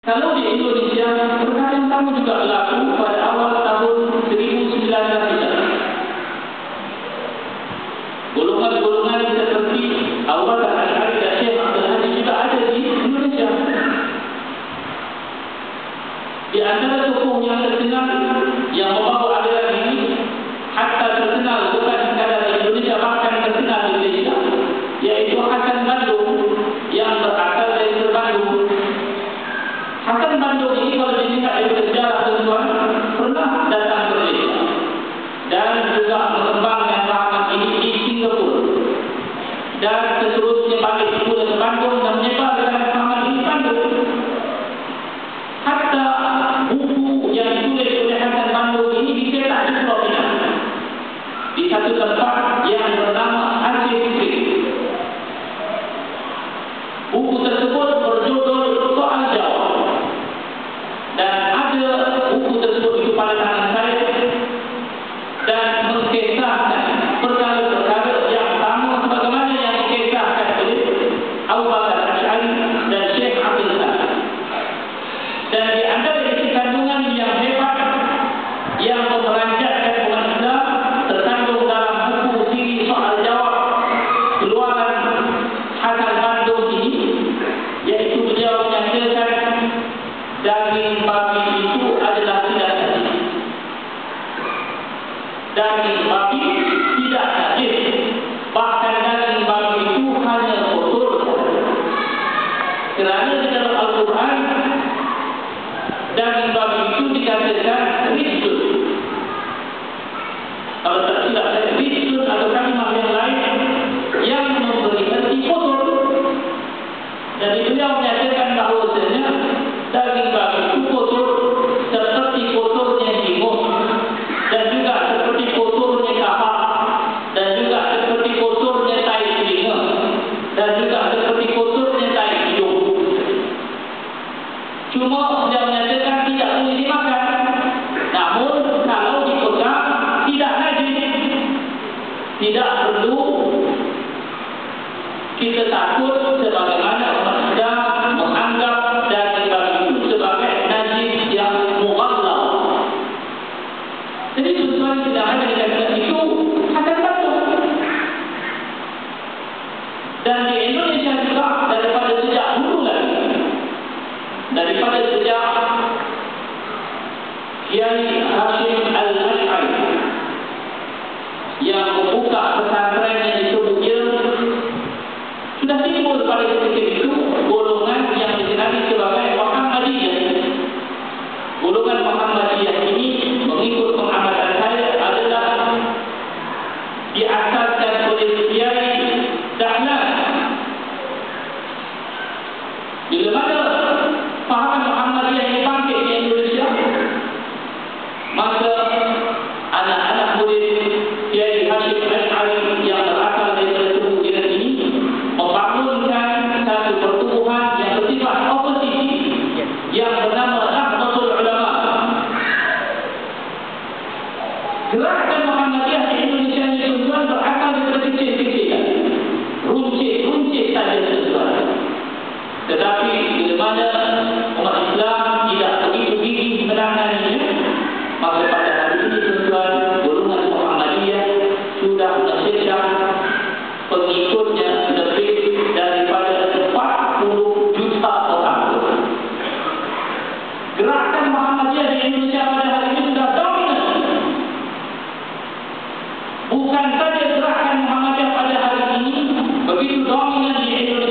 Kalau di Indonesia, perkara yang sama juga berlaku pada awal tahun 1900. Golongan-golongan seperti Abu Bakar Al-Ash'ari dan Syekh Abdul Hadi juga ada di Indonesia. Di antara tokoh yang terkenal yang membawa aliran ini, hatta terkenal bukan sekadar di Indonesia, bahkan terkenal di Malaysia, yaitu Hasan Bandung yang berasal dari Bandung. Hasan Bandung ini kalau dilihat dari sejarah tuan-tuan, pernah datang ke Malaysia dan juga mengembangkan pemahaman ini di Singapura, dan seterusnya balik pula ke Bandung dan menyebarkan pemahaman ini di Bandung. Hatta buku yang ditulis oleh Hasan Bandung ini dicetak di Pulau Pinang di satu tempat yang bernama Aceh Fikri. Buku tersebut berjudul Soal Jawab, dan ada buku tersebut itu pada tangan saya dan mengkisahkan perkara-perkara yang sama sebagaimana yang dikisahkan oleh Abu Bakar Al-Ash'ari dan Syekh Abdul Hadi. Dan di antara isi kandungan yang hebat yang memeranjatkan umat Islam terkandung dalam buku siri Soal Jawab keluaran Hasan Bandung ini, yaitu beliau menyatakan daging babi itu adalah tidak najis. Daging babi tidak najis, bahkan daging babi itu hanya kotor. Kerana di dalam Al-Quran daging babi itu dikatakan rizqun. Kalau tak silap saya, rizqun atau kalimat yang lain yang memberi arti kotor. Jadi beliau menyatakan bahawasanya daging babi itu kotor seperti kotornya jinggut, dan juga seperti kotornya kahak, dan juga seperti kotornya tai telinga, dan juga seperti kotornya tai hidung. Cuma beliau menyatakan tidak boleh dimakan. Namun kalau dipegang tidak najis. Tidak perlu kita takut sebagaimana umat Islam menganggap daging babi itu sebagai najis yang mughallal. Jadi tuan-tuan tidak hanya dikatakan itu Hasan Bandung. Dan di Indonesia juga daripada sejak dulu lagi, daripada sejak Kiai Hashim Al-Ash'ari yang membuka pesantren yang disebutnya, sudah timbul pada ketika itu golongan yang dikenali sebagai Muhammadiyah. Golongan Muhammadiyah ini mengikut pengamatan saya adalah diasaskan oleh Kiai Dahlan. Bila mana pahaman Muhammadiyah ini bangkit di Indonesia, maka anak-anak murid Kiai Hashim Al-Ash'ari yang berasal dari tubuh jiran ini membangunkan satu pertubuhan yang bersifat oposisi yang bernama Nahdlatul Ulama. Gerakan Muhammadiyah di Indonesia ini tuan-tuan berasal dari kecil-kecilan, runcit saja tuan-tuan. Tetapi bila mana umat Islam tidak begitu gigih menanganinya, maka pada hari ini tuan-tuan, golongan Muhammadiyah sudah mencetak pengikutnya lebih daripada 40 juta orang. Gerakan Muhammadiyah di Indonesia pada hari ini sudah dominan. Bukan saja gerakan Muhammadiyah pada hari ini begitu dominan di Indonesia,